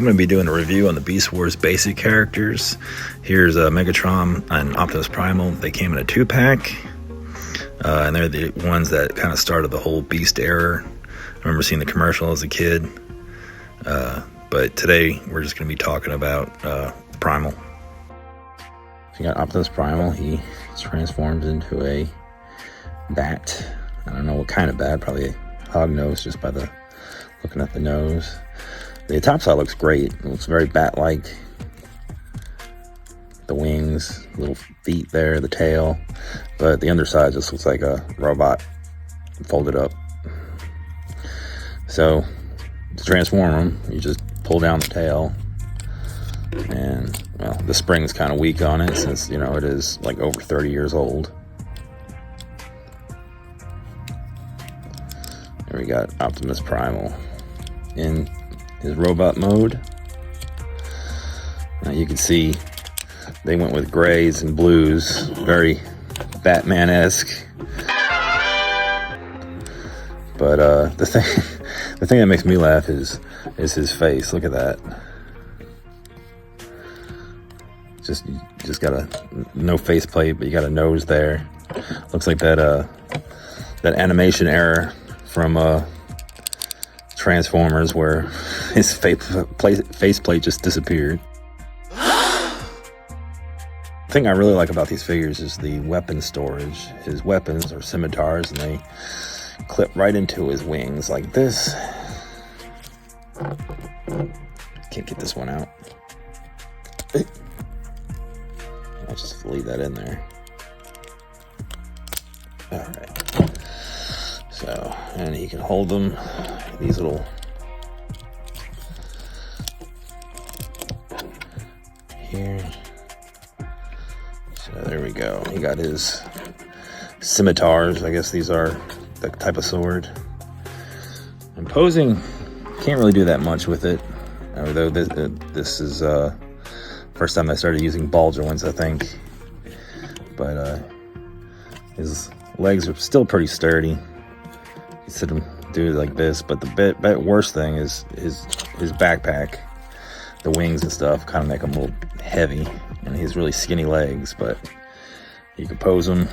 I'm going to be doing a review on the Beast Wars basic characters. Here's Megatron and Optimus Primal. They came in a 2-pack, and they're the ones that kind of started the whole Beast era. I remember seeing the commercial as a kid, but today we're just going to be talking about Primal. You got Optimus Primal. He transforms into a bat. I don't know what kind of bat, probably a hog nose just by the looking at the nose. The top side looks great. It looks very bat-like. The wings, little feet there, the tail. But the underside just looks like a robot folded up. So, to transform him, you just pull down the tail. And, well, the spring's kind of weak on it since, you know, it is like over 30 years old. There we got Optimus Primal in his robot mode. Now you can see they went with grays and blues, very Batman-esque. But the thing that makes me laugh is his face. Look at that. Just got a no face plate, but you got a nose there. Looks like that animation error from Transformers where his faceplate just disappeared. The thing I really like about these figures is the weapon storage. His weapons are scimitars and they clip right into his wings like this. Can't get this one out. I'll just leave that in there. Alright. So, and he can hold them, these little here. So there we go. He got his scimitars. I guess these are the type of sword. And posing, can't really do that much with it. Although this is first time I started using ball joints, I think. But his legs are still pretty sturdy. You sit him do it like this, but the worst thing is his backpack. The wings and stuff kind of make him a little heavy, and he has really skinny legs, but you can pose him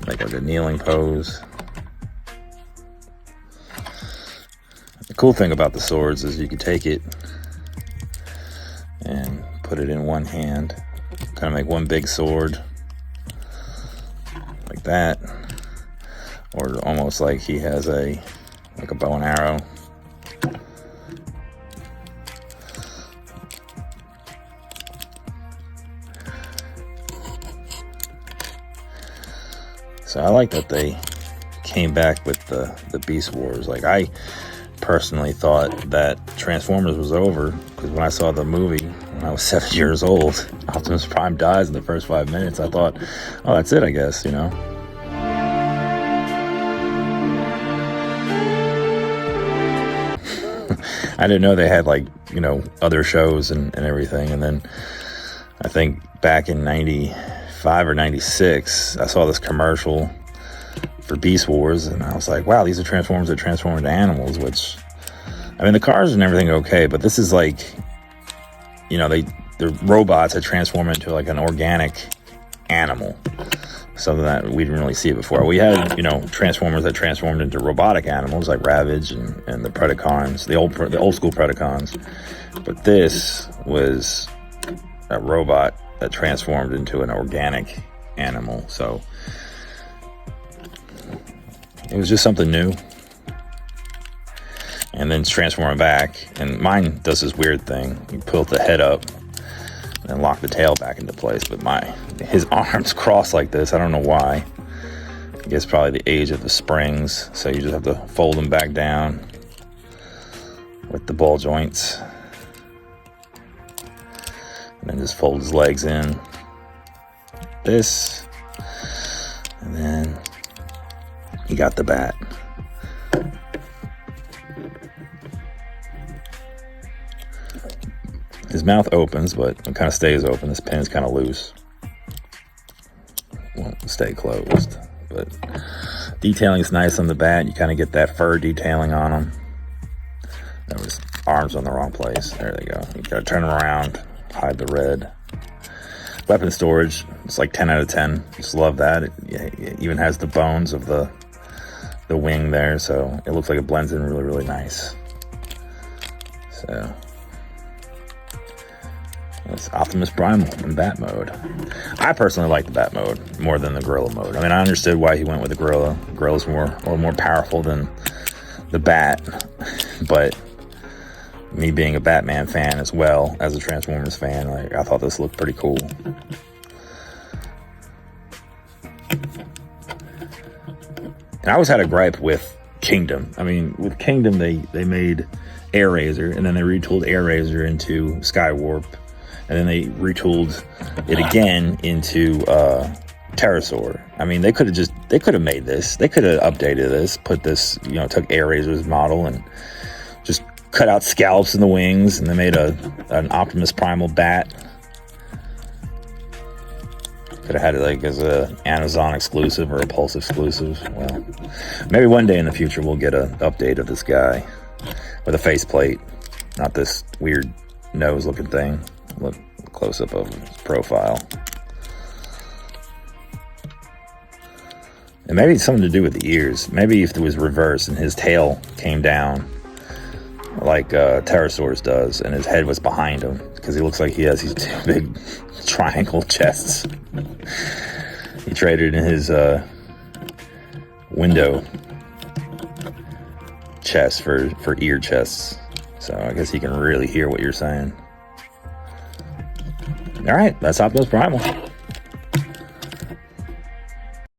like a kneeling pose. The cool thing about the swords is you can take it and put it in one hand, kind of make one big sword like that, or almost like he has a bow and arrow. So I like that they came back with the Beast Wars. Like, I personally thought that Transformers was over, because when I saw the movie when I was 7 years old, Optimus Prime dies in the first 5 minutes. I thought, oh, that's it, I guess, you know. I didn't know they had, like, you know, other shows and everything. And then I think back in 95 or 96, I saw this commercial for Beast Wars, and I was like, wow, these are Transformers that transform into animals, which, I mean, the cars and everything okay, but this is like, you know, they're robots that transform into like an organic animal. Something that we didn't really see it before. We had, you know, Transformers that transformed into robotic animals like Ravage and the Predacons, the old school Predacons. But this was a robot that transformed into an organic animal. So it was just something new. And then transforming back, and mine does this weird thing. You pull the head up and lock the tail back into place, but his arms cross like this. I don't know why. I guess probably the age of the springs, so you just have to fold them back down with the ball joints, and then just fold his legs in this, and then you got the bat. His mouth opens, but it kind of stays open. This pin is kind of loose. Won't stay closed. But detailing is nice on the bat. You kind of get that fur detailing on him. That was arms on the wrong place. There they go. You gotta turn them around, hide the red. Weapon storage, it's like 10 out of 10. Just love that. It even has the bones of the wing there, so it looks like it blends in really, really nice. So that's Optimus Primal in Bat mode. I personally like the Bat mode more than the Gorilla mode. I mean, I understood why he went with the Gorilla. Gorilla's a little more powerful than the Bat, but me being a Batman fan as well as a Transformers fan, like, I thought this looked pretty cool. And I always had a gripe with Kingdom. I mean, with Kingdom, they made Air Razor, and then they retooled Air Razor into Skywarp, and then they retooled it again into Pterosaur. I mean, they could have made this. They could have updated this, put this, took Air Razor's model and just cut out scallops in the wings, and they made an Optimus Primal Bat. Could have had it like as a Amazon exclusive or a Pulse exclusive. Well, maybe one day in the future we'll get an update of this guy with a faceplate, not this weird nose-looking thing. Look close up of his profile. And maybe it's something to do with the ears. Maybe if it was reversed and his tail came down like Pterosaur's does, and his head was behind him, because he looks like he has these two big triangle chests. He traded in his window chest for ear chests, so I guess he can really hear what you're saying. All right, that's Optimus Primal.